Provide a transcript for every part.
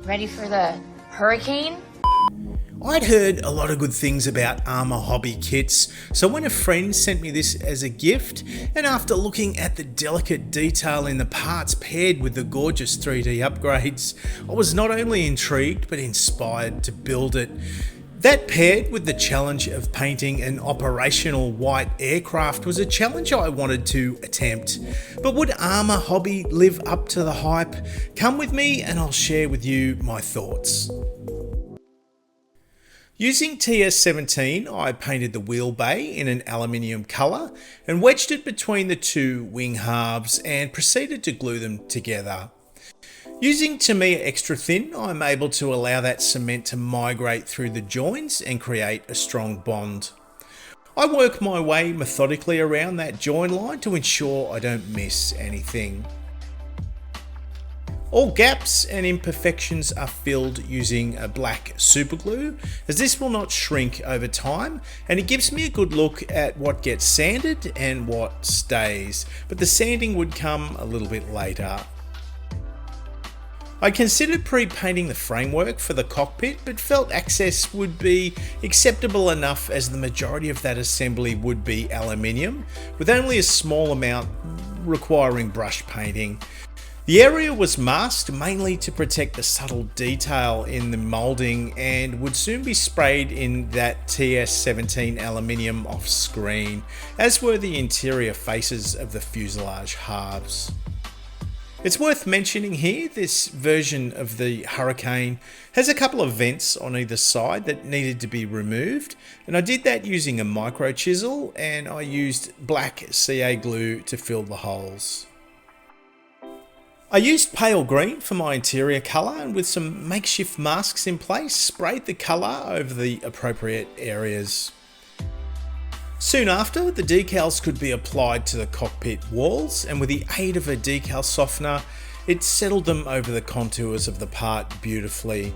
Ready for the hurricane? I'd heard a lot of good things about Arma Hobby kits, so when a friend sent me this as a gift, and after looking at the delicate detail in the parts paired with the gorgeous 3D upgrades, I was not only intrigued but inspired to build it. That paired with the challenge of painting an operational white aircraft was a challenge I wanted to attempt. But would Arma Hobby live up to the hype? Come with me and I'll share with you my thoughts. Using TS17, I painted the wheel bay in an aluminium colour and wedged it between the two wing halves and proceeded to glue them together. Using Tamiya Extra Thin, I'm able to allow that cement to migrate through the joins and create a strong bond. I work my way methodically around that join line to ensure I don't miss anything. All gaps and imperfections are filled using a black superglue, as this will not shrink over time, and it gives me a good look at what gets sanded and what stays, but the sanding would come a little bit later. I considered pre-painting the framework for the cockpit, but felt access would be acceptable enough as the majority of that assembly would be aluminium, with only a small amount requiring brush painting. The area was masked mainly to protect the subtle detail in the moulding and would soon be sprayed in that TS17 aluminium off screen, as were the interior faces of the fuselage halves. It's worth mentioning here, this version of the Hurricane has a couple of vents on either side that needed to be removed, and I did that using a micro chisel, and I used black CA glue to fill the holes. I used pale green for my interior colour, and with some makeshift masks in place, sprayed the colour over the appropriate areas. Soon after, the decals could be applied to the cockpit walls, and with the aid of a decal softener, it settled them over the contours of the part beautifully.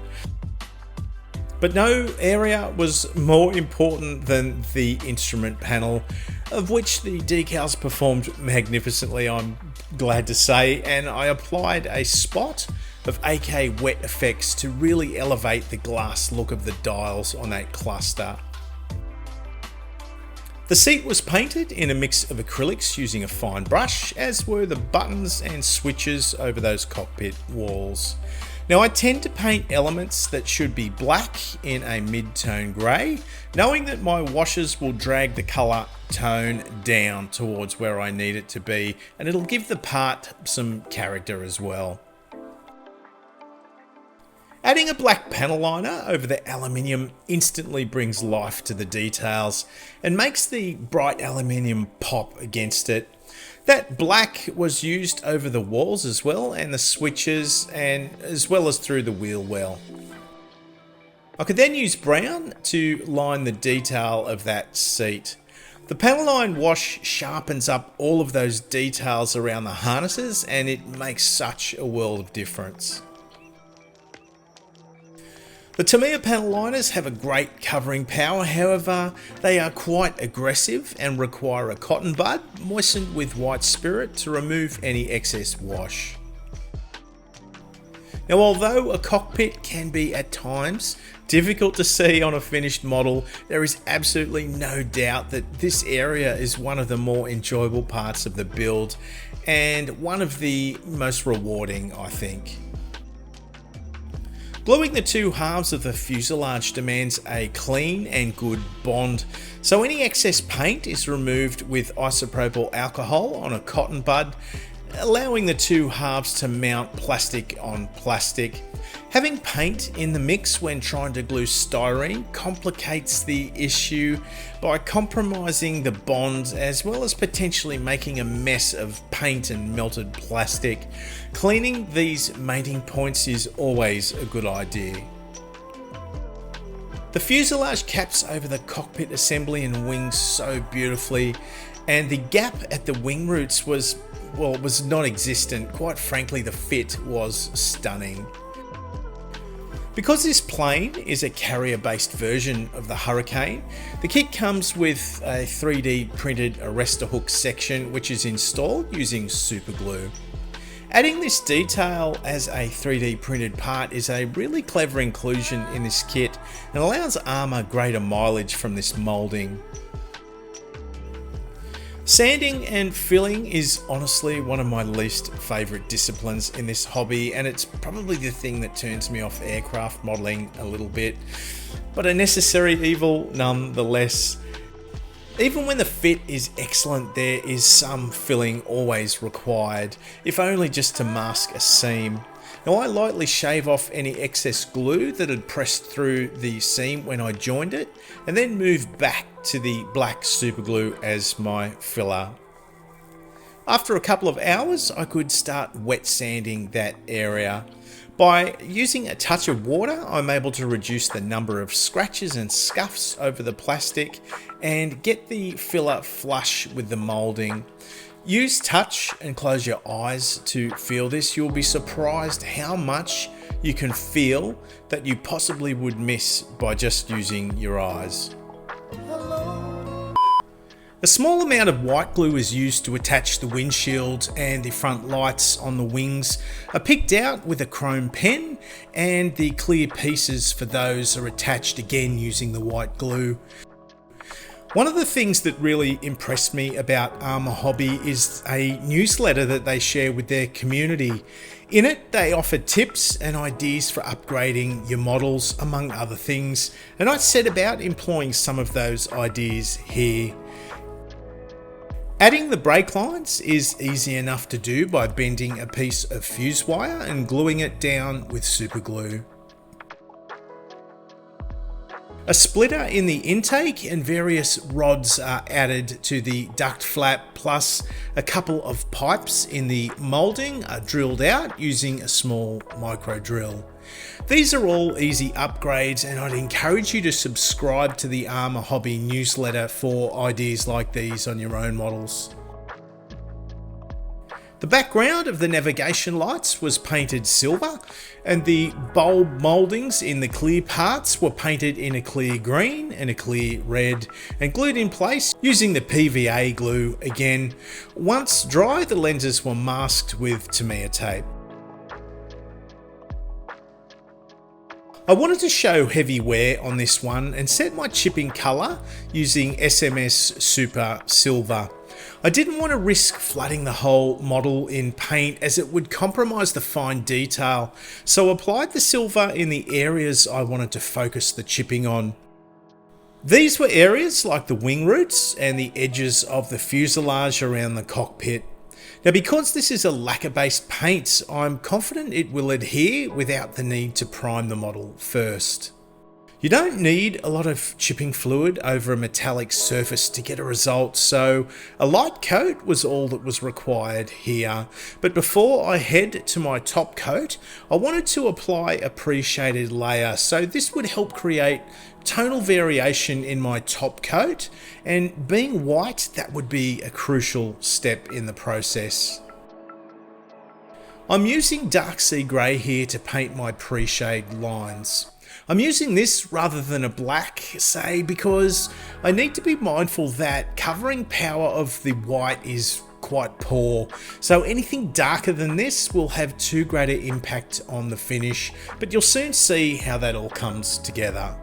But no area was more important than the instrument panel, of which the decals performed magnificently, I'm glad to say, and I applied a spot of AK wet effects to really elevate the glass look of the dials on that cluster. The seat was painted in a mix of acrylics using a fine brush, as were the buttons and switches over those cockpit walls. Now, I tend to paint elements that should be black in a mid-tone grey, knowing that my washes will drag the colour tone down towards where I need it to be, and it'll give the part some character as well. Adding a black panel liner over the aluminium instantly brings life to the details and makes the bright aluminium pop against it. That black was used over the walls as well, and the switches, and as well as through the wheel well. I could then use brown to line the detail of that seat. The panel line wash sharpens up all of those details around the harnesses, and it makes such a world of difference. The Tamiya panel liners have a great covering power, however they are quite aggressive and require a cotton bud moistened with white spirit to remove any excess wash. Now, although a cockpit can be at times difficult to see on a finished model, there is absolutely no doubt that this area is one of the more enjoyable parts of the build and one of the most rewarding, I think. Gluing the two halves of the fuselage demands a clean and good bond, so any excess paint is removed with isopropyl alcohol on a cotton bud, allowing the two halves to mount plastic on plastic. Having paint in the mix when trying to glue styrene complicates the issue by compromising the bonds, as well as potentially making a mess of paint and melted plastic. Cleaning these mating points is always a good idea. The fuselage caps over the cockpit assembly and wings so beautifully, and the gap at the wing roots was non-existent. Quite frankly, the fit was stunning. Because this plane is a carrier-based version of the Hurricane, the kit comes with a 3D printed arrestor hook section which is installed using super glue. Adding this detail as a 3D printed part is a really clever inclusion in this kit and allows Arma greater mileage from this moulding. Sanding and filling is honestly one of my least favourite disciplines in this hobby, and it's probably the thing that turns me off aircraft modelling a little bit, but a necessary evil nonetheless. Even when the fit is excellent, there is some filling always required, if only just to mask a seam. Now, I lightly shave off any excess glue that had pressed through the seam when I joined it, and then move back to the black super glue as my filler. After a couple of hours, I could start wet sanding that area. By using a touch of water, I'm able to reduce the number of scratches and scuffs over the plastic and get the filler flush with the moulding. Use touch and close your eyes to feel this. You'll be surprised how much you can feel that you possibly would miss by just using your eyes. A small amount of white glue is used to attach the windshield, and the front lights on the wings are picked out with a chrome pen, and the clear pieces for those are attached again using the white glue. One of the things that really impressed me about Arma Hobby is a newsletter that they share with their community. In it, they offer tips and ideas for upgrading your models, among other things, and I set about employing some of those ideas here. Adding the brake lines is easy enough to do by bending a piece of fuse wire and gluing it down with super glue. A splitter in the intake and various rods are added to the duct flap, plus a couple of pipes in the moulding are drilled out using a small micro drill. These are all easy upgrades, and I'd encourage you to subscribe to the Arma Hobby newsletter for ideas like these on your own models. The background of the navigation lights was painted silver, and the bulb mouldings in the clear parts were painted in a clear green and a clear red and glued in place using the PVA glue again. Once dry, the lenses were masked with Tamiya tape. I wanted to show heavy wear on this one and set my chipping colour using SMS Super Silver. I didn't want to risk flooding the whole model in paint as it would compromise the fine detail, so I applied the silver in the areas I wanted to focus the chipping on. These were areas like the wing roots and the edges of the fuselage around the cockpit. Now, because this is a lacquer-based paint, I'm confident it will adhere without the need to prime the model first. You don't need a lot of chipping fluid over a metallic surface to get a result, so a light coat was all that was required here. But before I head to my top coat, I wanted to apply a pre-shaded layer, so this would help create tonal variation in my top coat, and being white, that would be a crucial step in the process. I'm using dark sea grey here to paint my pre-shade lines. I'm using this rather than a black, say, because I need to be mindful that covering power of the white is quite poor, so anything darker than this will have too great an impact on the finish, but you'll soon see how that all comes together.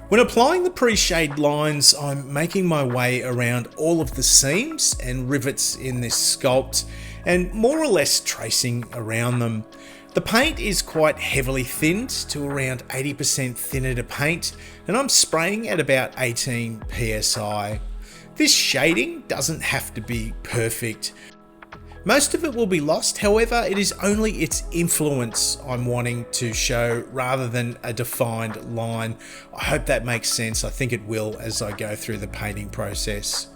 When applying the pre-shade lines, I'm making my way around all of the seams and rivets in this sculpt and more or less tracing around them. The paint is quite heavily thinned to around 80% thinner to paint, and I'm spraying at about 18 psi. This shading doesn't have to be perfect. Most of it will be lost, however, it is only its influence I'm wanting to show rather than a defined line. I hope that makes sense. I think it will as I go through the painting process.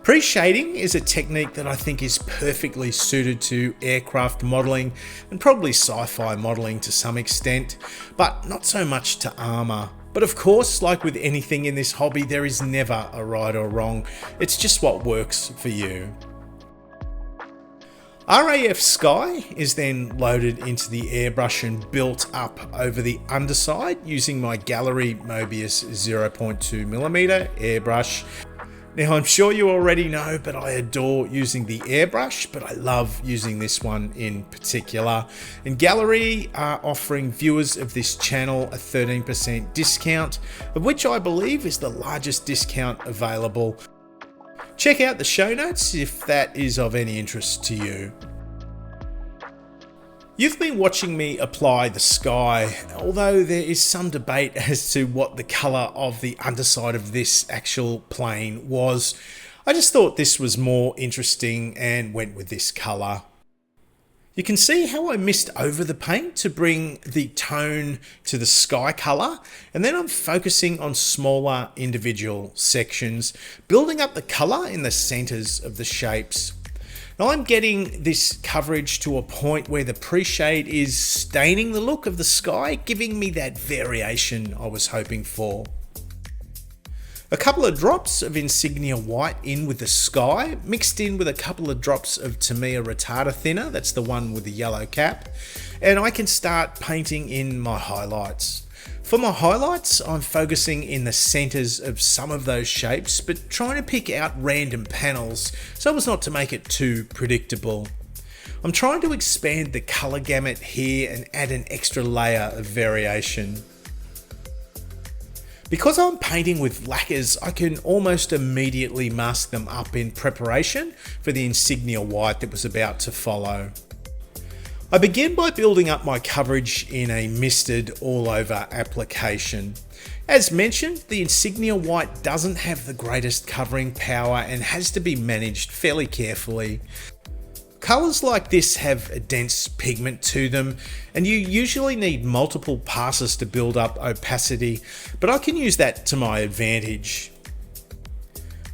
Pre-shading is a technique that I think is perfectly suited to aircraft modelling and probably sci-fi modelling to some extent, but not so much to Arma. But of course, like with anything in this hobby, there is never a right or wrong. It's just what works for you. RAF Sky is then loaded into the airbrush and built up over the underside using my Gallery Mobius 0.2mm airbrush. Now I'm sure you already know, but I adore using the airbrush, but I love using this one in particular. And Gallery are offering viewers of this channel a 13% discount, of which I believe is the largest discount available. Check out the show notes if that is of any interest to you. You've been watching me apply the sky, although there is some debate as to what the colour of the underside of this actual plane was. I just thought this was more interesting and went with this colour. You can see how I mist over the paint to bring the tone to the sky colour, and then I'm focusing on smaller individual sections, building up the colour in the centres of the shapes. Now I'm getting this coverage to a point where the pre-shade is staining the look of the sky, giving me that variation I was hoping for. A couple of drops of Insignia White in with the sky, mixed in with a couple of drops of Tamiya Retarder Thinner, that's the one with the yellow cap, and I can start painting in my highlights. For my highlights, I'm focusing in the centers of some of those shapes, but trying to pick out random panels so as not to make it too predictable. I'm trying to expand the color gamut here and add an extra layer of variation. Because I'm painting with lacquers, I can almost immediately mask them up in preparation for the Insignia White that was about to follow. I begin by building up my coverage in a misted all over application. As mentioned, the Insignia White doesn't have the greatest covering power and has to be managed fairly carefully. Colours like this have a dense pigment to them, and you usually need multiple passes to build up opacity, but I can use that to my advantage.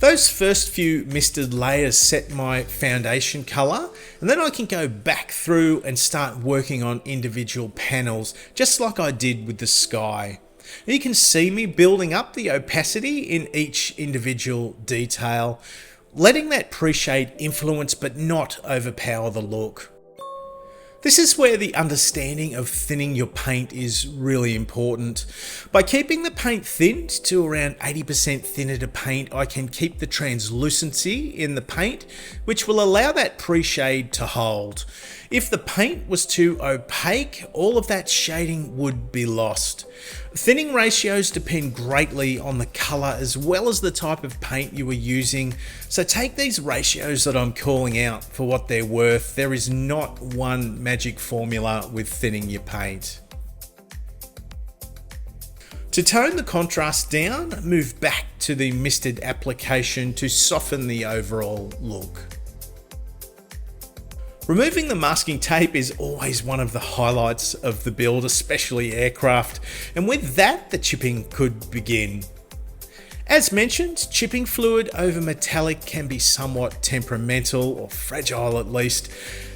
Those first few misted layers set my foundation colour, and then I can go back through and start working on individual panels, just like I did with the sky. And you can see me building up the opacity in each individual detail, letting that pre-shade influence but not overpower the look. This is where the understanding of thinning your paint is really important. By keeping the paint thinned to around 80% thinner to paint, I can keep the translucency in the paint, which will allow that pre-shade to hold. If the paint was too opaque, all of that shading would be lost. Thinning ratios depend greatly on the colour as well as the type of paint you are using, so take these ratios that I'm calling out for what they're worth. There is not one magic formula with thinning your paint. To tone the contrast down, move back to the misted application to soften the overall look. Removing the masking tape is always one of the highlights of the build, especially aircraft, and with that the chipping could begin. As mentioned, chipping fluid over metallic can be somewhat temperamental, or fragile at least,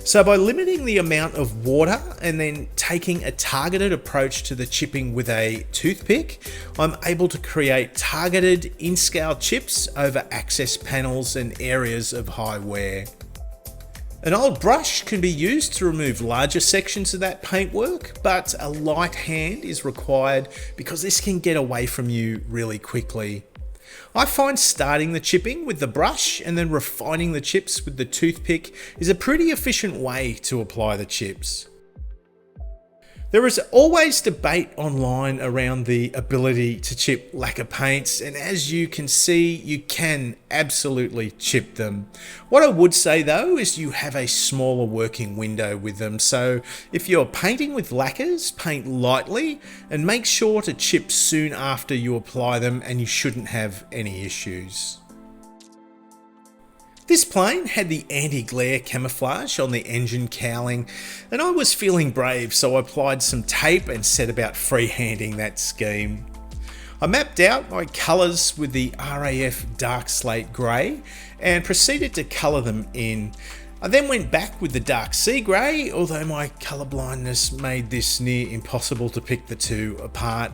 so by limiting the amount of water and then taking a targeted approach to the chipping with a toothpick, I'm able to create targeted in-scale chips over access panels and areas of high wear. An old brush can be used to remove larger sections of that paintwork, but a light hand is required because this can get away from you really quickly. I find starting the chipping with the brush and then refining the chips with the toothpick is a pretty efficient way to apply the chips. There is always debate online around the ability to chip lacquer paints, and as you can see, you can absolutely chip them. What I would say though is you have a smaller working window with them, so if you're painting with lacquers, paint lightly and make sure to chip soon after you apply them, and you shouldn't have any issues. This plane had the anti-glare camouflage on the engine cowling, and I was feeling brave, so I applied some tape and set about freehanding that scheme. I mapped out my colours with the RAF dark slate grey and proceeded to colour them in. I then went back with the dark sea grey, although my colour blindness made this near impossible to pick the two apart.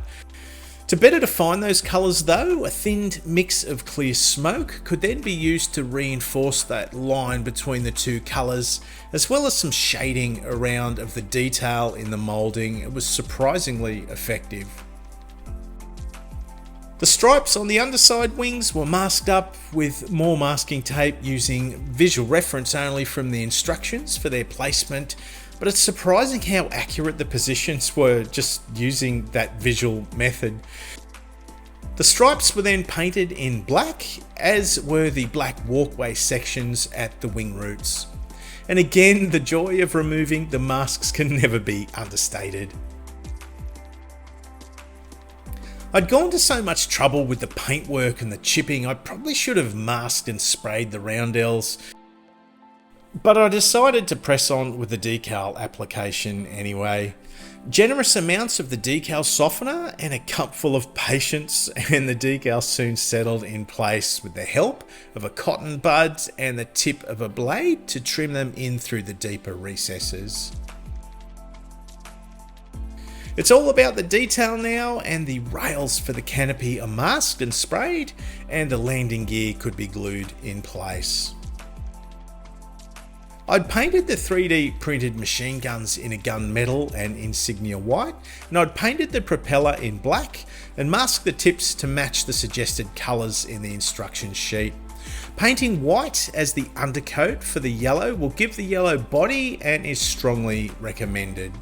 To better define those colours though, a thinned mix of clear smoke could then be used to reinforce that line between the two colours, as well as some shading around of the detail in the moulding. It was surprisingly effective. The stripes on the underside wings were masked up with more masking tape using visual reference only from the instructions for their placement, but it's surprising how accurate the positions were just using that visual method. The stripes were then painted in black, as were the black walkway sections at the wing roots. And again, the joy of removing the masks can never be understated. I'd gone to so much trouble with the paintwork and the chipping, I probably should have masked and sprayed the roundels, but I decided to press on with the decal application anyway. Generous amounts of the decal softener and a cupful of patience, and the decal soon settled in place with the help of a cotton bud and the tip of a blade to trim them in through the deeper recesses. It's all about the detail now, and the rails for the canopy are masked and sprayed, and the landing gear could be glued in place. I'd painted the 3D printed machine guns in a gunmetal and Insignia White, and I'd painted the propeller in black and masked the tips to match the suggested colours in the instruction sheet. Painting white as the undercoat for the yellow will give the yellow body and is strongly recommended.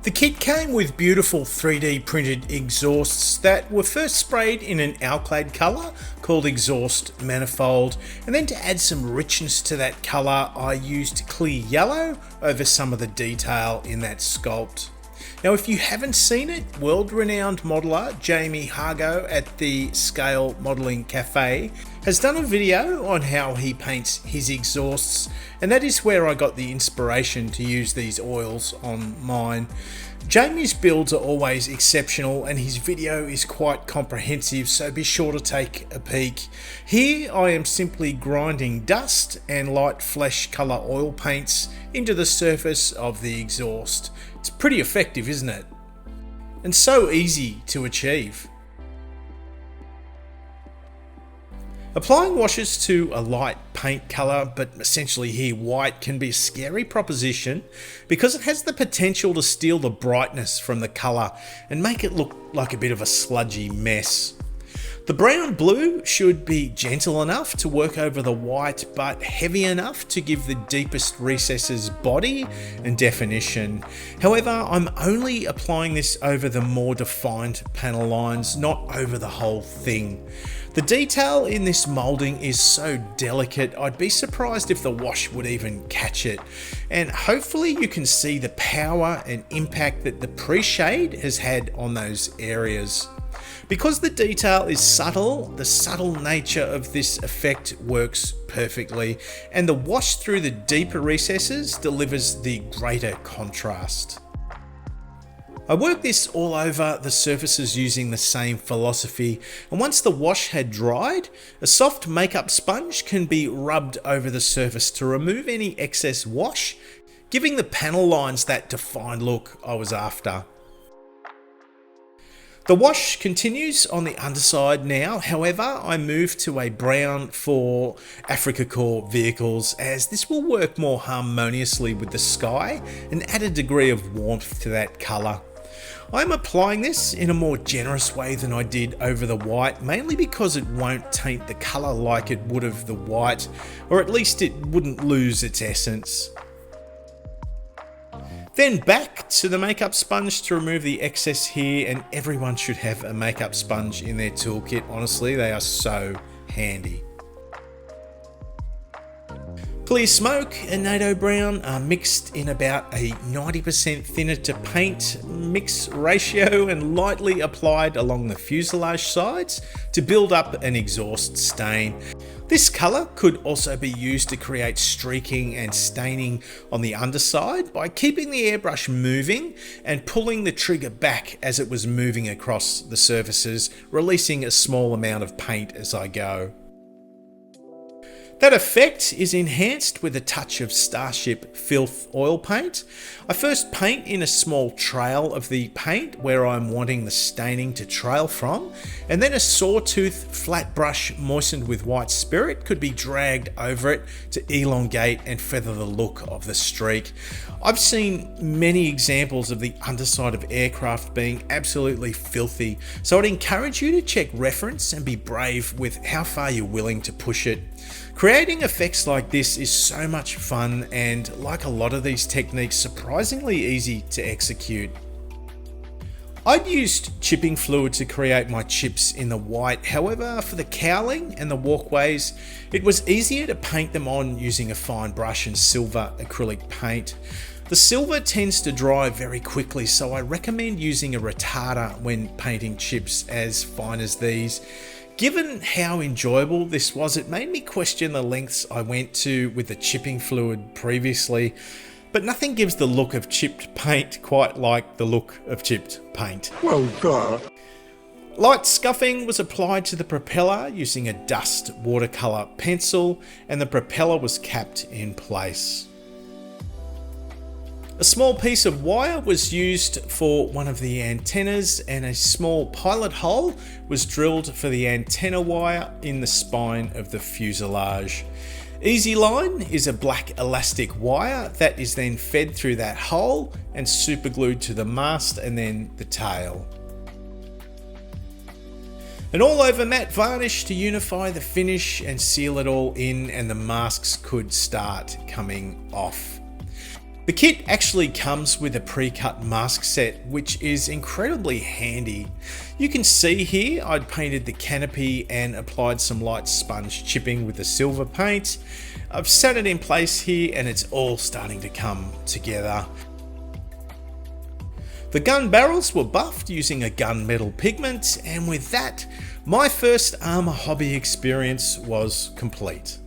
The kit came with beautiful 3D printed exhausts that were first sprayed in an alclad colour called Exhaust Manifold, and then to add some richness to that colour I used clear yellow over some of the detail in that sculpt. Now, if you haven't seen it, world-renowned modeller Jamie Hargo at the Scale Modelling Cafe has done a video on how he paints his exhausts, and that is where I got the inspiration to use these oils on mine. Jamie's builds are always exceptional, and his video is quite comprehensive, so be sure to take a peek. Here I am simply grinding dust and light flesh colour oil paints into the surface of the exhaust. It's pretty effective, isn't it? And so easy to achieve. Applying washes to a light paint colour, but essentially here white, can be a scary proposition because it has the potential to steal the brightness from the colour and make it look like a bit of a sludgy mess. The brown blue should be gentle enough to work over the white, but heavy enough to give the deepest recesses body and definition. However, I'm only applying this over the more defined panel lines, not over the whole thing. The detail in this moulding is so delicate, I'd be surprised if the wash would even catch it. And hopefully you can see the power and impact that the pre-shade has had on those areas. Because the detail is subtle, the subtle nature of this effect works perfectly, and the wash through the deeper recesses delivers the greater contrast. I worked this all over the surfaces using the same philosophy, and once the wash had dried, a soft makeup sponge can be rubbed over the surface to remove any excess wash, giving the panel lines that defined look I was after. The wash continues on the underside now, however I move to a brown for Africa Core vehicles, as this will work more harmoniously with the sky and add a degree of warmth to that colour. I'm applying this in a more generous way than I did over the white, mainly because it won't taint the colour like it would of the white, or at least it wouldn't lose its essence. Then back to the makeup sponge to remove the excess here, and everyone should have a makeup sponge in their toolkit. Honestly, they are so handy. Clear Smoke and NATO Brown are mixed in about a 90% thinner to paint mix ratio and lightly applied along the fuselage sides to build up an exhaust stain. This colour could also be used to create streaking and staining on the underside by keeping the airbrush moving and pulling the trigger back as it was moving across the surfaces, releasing a small amount of paint as I go. That effect is enhanced with a touch of Starship Filth oil paint. I first paint in a small trail of the paint where I'm wanting the staining to trail from, and then a sawtooth flat brush moistened with white spirit could be dragged over it to elongate and feather the look of the streak. I've seen many examples of the underside of aircraft being absolutely filthy, so I'd encourage you to check reference and be brave with how far you're willing to push it. Creating effects like this is so much fun and, like a lot of these techniques, surprisingly easy to execute. I'd used chipping fluid to create my chips in the white, however for the cowling and the walkways it was easier to paint them on using a fine brush and silver acrylic paint. The silver tends to dry very quickly, so I recommend using a retarder when painting chips as fine as these. Given how enjoyable this was, it made me question the lengths I went to with the chipping fluid previously, but nothing gives the look of chipped paint quite like the look of chipped paint. Well, duh. Light scuffing was applied to the propeller using a dust watercolour pencil, and the propeller was capped in place. A small piece of wire was used for one of the antennas, and a small pilot hole was drilled for the antenna wire in the spine of the fuselage. Easy Line is a black elastic wire that is then fed through that hole and superglued to the mast and then the tail. An all-over matte varnish to unify the finish and seal it all in, and the masks could start coming off. The kit actually comes with a pre-cut mask set, which is incredibly handy. You can see here I'd painted the canopy and applied some light sponge chipping with the silver paint. I've set it in place here and it's all starting to come together. The gun barrels were buffed using a gunmetal pigment, and with that, my first Arma Hobby experience was complete.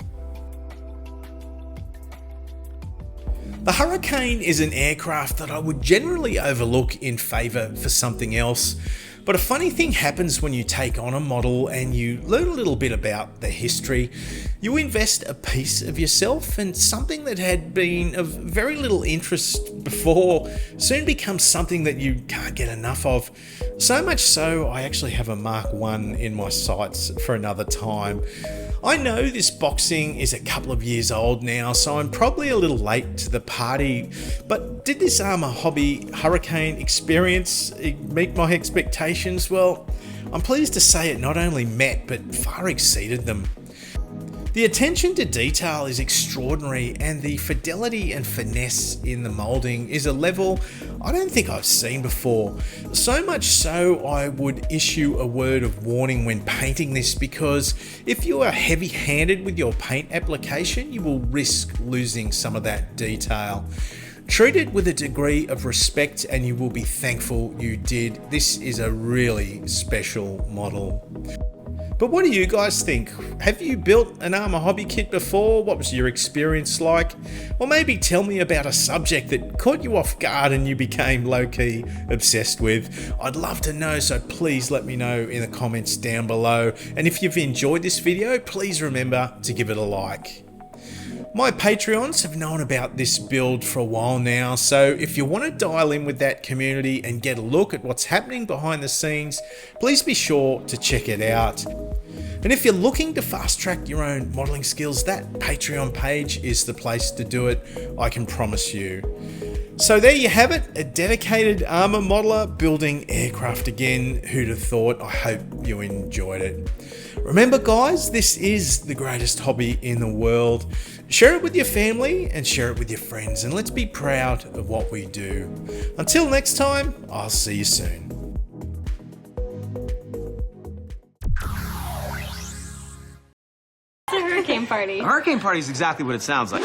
The Hurricane is an aircraft that I would generally overlook in favour for something else, but a funny thing happens when you take on a model and you learn a little bit about the history. You invest a piece of yourself, and something that had been of very little interest before soon becomes something that you can't get enough of. So much so, I actually have a Mark I in my sights for another time. I know this boxing is a couple of years old now, so I'm probably a little late to the party, but did this Arma Hobby Hurricane experience meet my expectations? Well, I'm pleased to say it not only met, but far exceeded them. The attention to detail is extraordinary, and the fidelity and finesse in the moulding is a level I don't think I've seen before. So much so I would issue a word of warning when painting this, because if you are heavy-handed with your paint application, you will risk losing some of that detail. Treat it with a degree of respect and you will be thankful you did. This is a really special model. But what do you guys think? Have you built an Arma Hobby kit before? What was your experience like? Or maybe tell me about a subject that caught you off guard and you became low-key obsessed with. I'd love to know, so please let me know in the comments down below. And if you've enjoyed this video, please remember to give it a like. My Patreons have known about this build for a while now, so if you want to dial in with that community and get a look at what's happening behind the scenes, please be sure to check it out. And if you're looking to fast track your own modelling skills, that Patreon page is the place to do it, I can promise you. So there you have it, a dedicated Arma modeler building aircraft again. Who'd have thought? I hope you enjoyed it. Remember guys, this is the greatest hobby in the world. Share it with your family and share it with your friends, and let's be proud of what we do. Until next time, I'll see you soon. It's a hurricane party. A hurricane party is exactly what it sounds like.